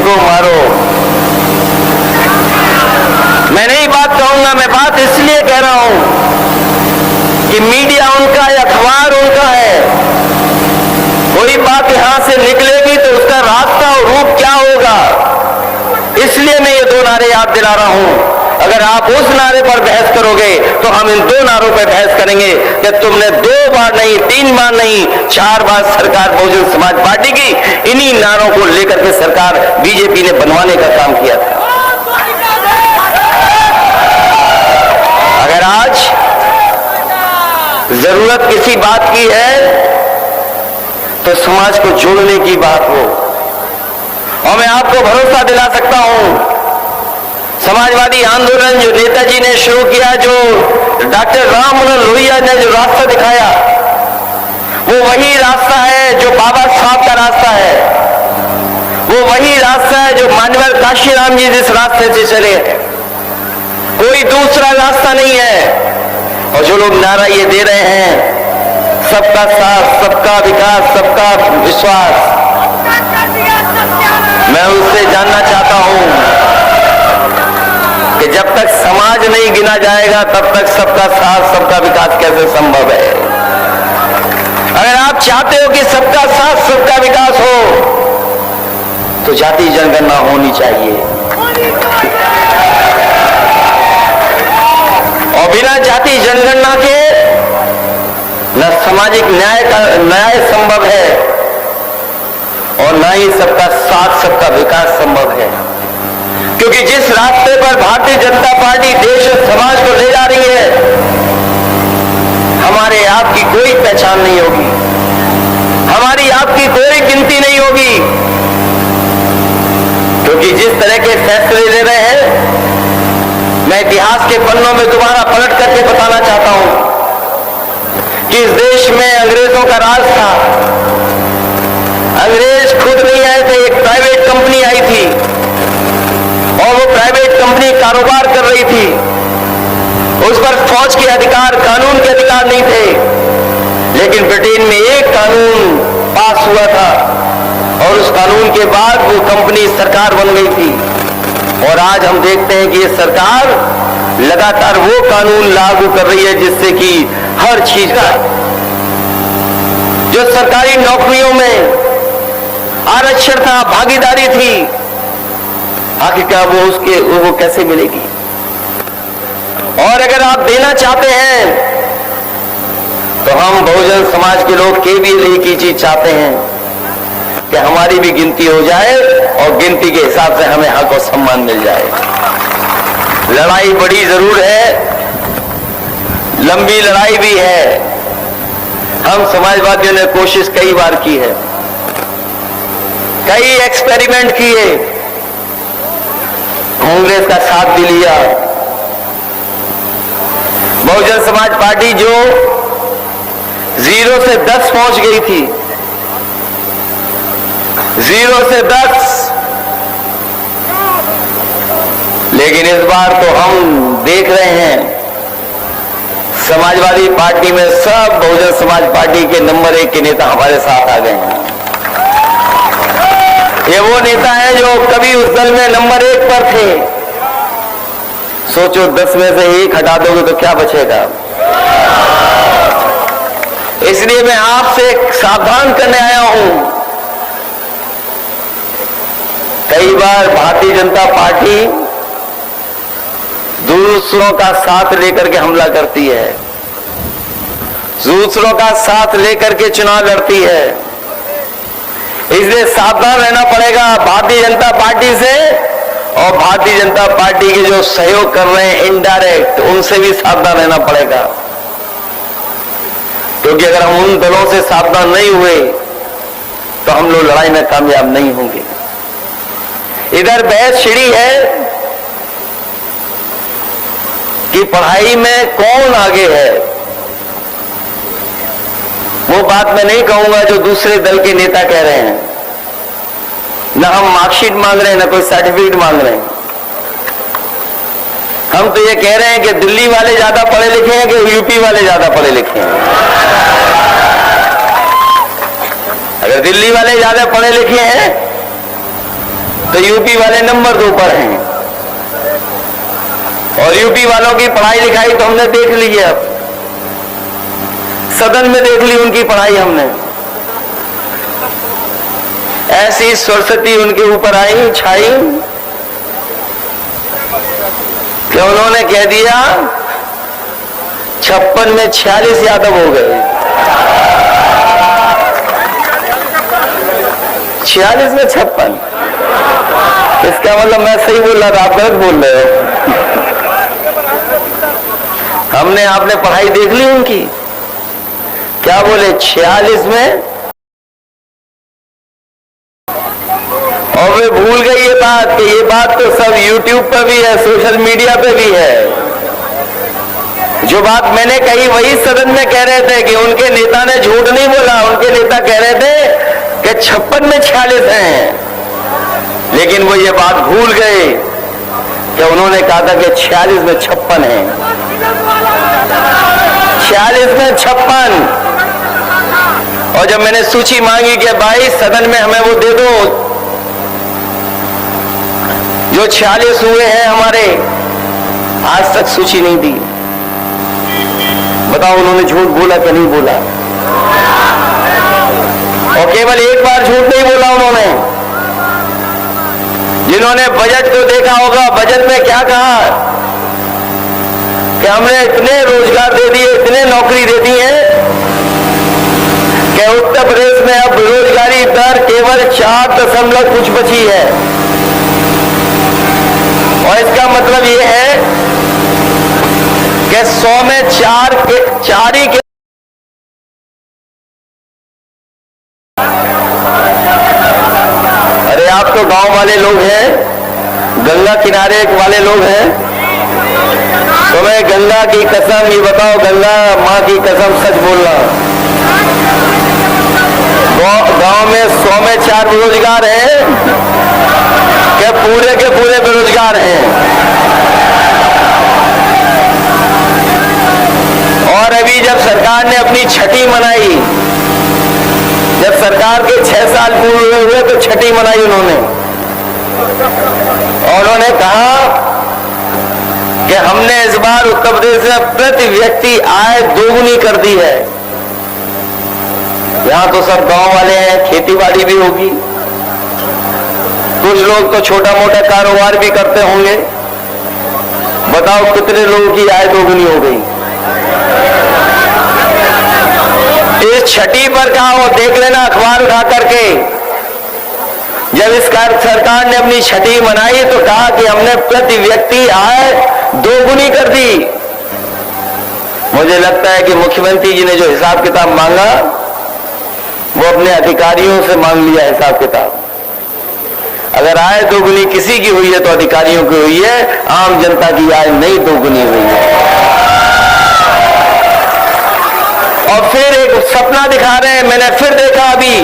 को मारो। मैं नहीं बात कहूंगा, मैं बात इसलिए कह रहा हूं कि मीडिया उनका है, अखबार उनका है। कोई बात यहां से निकलेगी तो उसका रास्ता और रूप क्या होगा, इसलिए मैं ये दो नारे याद दिला रहा हूं। अगर आप उस नारे पर बहस करोगे तो हम इन दो नारों पर बहस करेंगे कि तुमने 2 बार नहीं, 3 बार नहीं, 4 बार सरकार बहुजन समाज पार्टी की इन्हीं नारों को लेकर के सरकार बीजेपी ने बनवाने का काम किया था। अगर आज जरूरत किसी बात की है तो समाज को जोड़ने की बात हो, और मैं आपको भरोसा दिला सकता हूं समाजवादी आंदोलन जो नेताजी ने शुरू किया, जो डॉक्टर राम मनोहर लोहिया ने जो रास्ता दिखाया, वो वही रास्ता है जो बाबा साहब का रास्ता है, वो वही रास्ता है जो मान्यवर काशीराम जी जिस रास्ते से चले, कोई दूसरा रास्ता नहीं है। और जो लोग नारा ये दे रहे हैं, सबका साथ, सबका विकास, सबका विश्वास, मैं उससे जानना चाहता हूं कि जब तक समाज नहीं गिना जाएगा तब तक सबका साथ, सबका विकास कैसे संभव है। अगर आप चाहते हो कि सबका साथ, सबका विकास हो तो जाति जनगणना होनी चाहिए, और बिना जाति जनगणना के न सामाजिक न्याय संभव है और न ही सबका साथ, सबका विकास संभव है। क्योंकि जिस रास्ते पर भारतीय जनता पार्टी देश और समाज को ले जा रही है, हमारे आपकी कोई पहचान नहीं होगी, हमारी आपकी कोई गिनती नहीं होगी। क्योंकि जिस तरह के फैसले ले रहे हैं, मैं इतिहास के पन्नों में दोबारा पलट करके बताना चाहता हूं कि इस देश में अंग्रेजों का राज था। अंग्रेज खुद नहीं आए थे, एक प्राइवेट कंपनी आई थी और वो प्राइवेट कंपनी कारोबार कर रही थी। उस पर फौज के अधिकार, कानून के अधिकार नहीं थे। लेकिन ब्रिटेन में एक कानून पास हुआ था और उस कानून के बाद वो कंपनी सरकार बन गई थी। और आज हम देखते हैं कि ये सरकार लगातार वो कानून लागू कर रही है जिससे कि हर चीज का, जो सरकारी नौकरियों में आरक्षण था, भागीदारी थी, आखिर क्या वो कैसे मिलेगी। और अगर आप देना चाहते हैं तो हम बहुजन समाज के लोग केवल एक ही चीज चाहते हैं कि हमारी भी गिनती हो जाए और गिनती के हिसाब से हमें हक और सम्मान मिल जाए। लड़ाई बड़ी जरूर है, लंबी लड़ाई भी है। हम समाजवादियों ने कोशिश कई बार की है, कई एक्सपेरिमेंट किए, कांग्रेस का साथ भी लिया। बहुजन समाज पार्टी जो 0 से 10 पहुंच गई थी, 0 से 10, लेकिन इस बार तो हम देख रहे हैं समाजवादी पार्टी में सब बहुजन समाज पार्टी के नंबर 1 के नेता हमारे साथ आ गए हैं। ये वो नेता हैं जो कभी उस दल में नंबर 1 पर थे। सोचो 10 में से 1 हटा दोगे तो क्या बचेगा। इसलिए मैं आपसे सावधान करने आया हूं। कई बार भारतीय जनता पार्टी दूसरों का साथ लेकर के हमला करती है, दूसरों का साथ लेकर के चुनाव लड़ती है। इसलिए सावधान रहना पड़ेगा भारतीय जनता पार्टी से, और भारतीय जनता पार्टी के जो सहयोग कर रहे हैं इनडायरेक्ट, उनसे भी सावधान रहना पड़ेगा। क्योंकि अगर हम उन दलों से सावधान नहीं हुए तो हम लोग लड़ाई में कामयाब नहीं होंगे। इधर बहस छिड़ी है कि पढ़ाई में कौन आगे है। वो बात मैं नहीं कहूंगा जो दूसरे दल के नेता कह रहे हैं। ना हम मार्कशीट मांग रहे हैं, ना कोई सर्टिफिकेट मांग रहे हैं। हम तो ये कह रहे हैं कि दिल्ली वाले ज्यादा पढ़े लिखे हैं कि यूपी वाले ज्यादा पढ़े लिखे हैं। अगर दिल्ली वाले ज्यादा पढ़े लिखे हैं तो यूपी वाले नंबर 2 पर हैं। और यूपी वालों की पढ़ाई लिखाई तो हमने देख ली है, अब सदन में देख ली उनकी पढ़ाई हमने। ऐसी सरस्वती उनके ऊपर आई, छाई कि उन्होंने कह दिया 56 में 46 यादव हो गए। 46 में 56, इसका मतलब मैं सही बोल रहा था, आप गलत बोल रहे हो। आपने पढ़ाई देख ली उनकी, क्या बोले 46 में, और वे भूल गई ये बात कि ये बात तो सब YouTube पर भी है, सोशल मीडिया पे भी है। जो बात मैंने कही वही सदन में कह रहे थे कि उनके नेता ने झूठ नहीं बोला। उनके नेता कह रहे थे कि 56 में 46 हैं, लेकिन वो ये बात भूल गए कि उन्होंने कहा था कि 46 में 56 है। 46 में 56। और जब मैंने सूची मांगी कि भाई सदन में हमें वो दे दो जो 46 हुए हैं हमारे, आज तक सूची नहीं दी। बताओ उन्होंने झूठ बोला कि नहीं बोला? और केवल एक बार झूठ नहीं बोला उन्होंने। जिन्होंने बजट को देखा होगा, बजट में क्या कहा कि हमने इतने रोजगार दे दिए, इतने नौकरी दे दी है कि उत्तर प्रदेश में अब बेरोजगारी दर केवल 4 कुछ बची है। और इसका मतलब यह है कि 100 में 4 ही के अरे आप तो गांव वाले लोग हैं, गंगा किनारे वाले लोग हैं, तो मैं गंगा की कसम ये बताओ, गंगा माँ की कसम सच बोलना, गांव में 100 में 4 बेरोजगार हैं क्या पूरे के पूरे बेरोजगार हैं? और अभी जब सरकार ने अपनी छठी मनाई, जब सरकार के 6 साल पूरे हुए तो छठी मनाई उन्होंने, और उन्होंने कहा कि हमने इस बार उत्तर प्रदेश में प्रति व्यक्ति आय दोगुनी कर दी है। यहां तो सब गांव वाले हैं, खेती बाड़ी भी होगी, कुछ लोग तो छोटा मोटा कारोबार भी करते होंगे। बताओ कितने लोगों की आय दोगुनी हो गई? इस छठी पर कहा, वो देख लेना अखबार उठा करके, जब इस सरकार ने अपनी छठी मनाई तो कहा कि हमने प्रति व्यक्ति आय दोगुनी कर दी। मुझे लगता है कि मुख्यमंत्री जी ने जो हिसाब किताब मांगा वो अपने अधिकारियों से मांग लिया हिसाब किताब। अगर आय दोगुनी किसी की हुई है तो अधिकारियों की हुई है, आम जनता की आय नहीं दोगुनी हुई है। और फिर एक सपना दिखा रहे हैं, मैंने फिर देखा अभी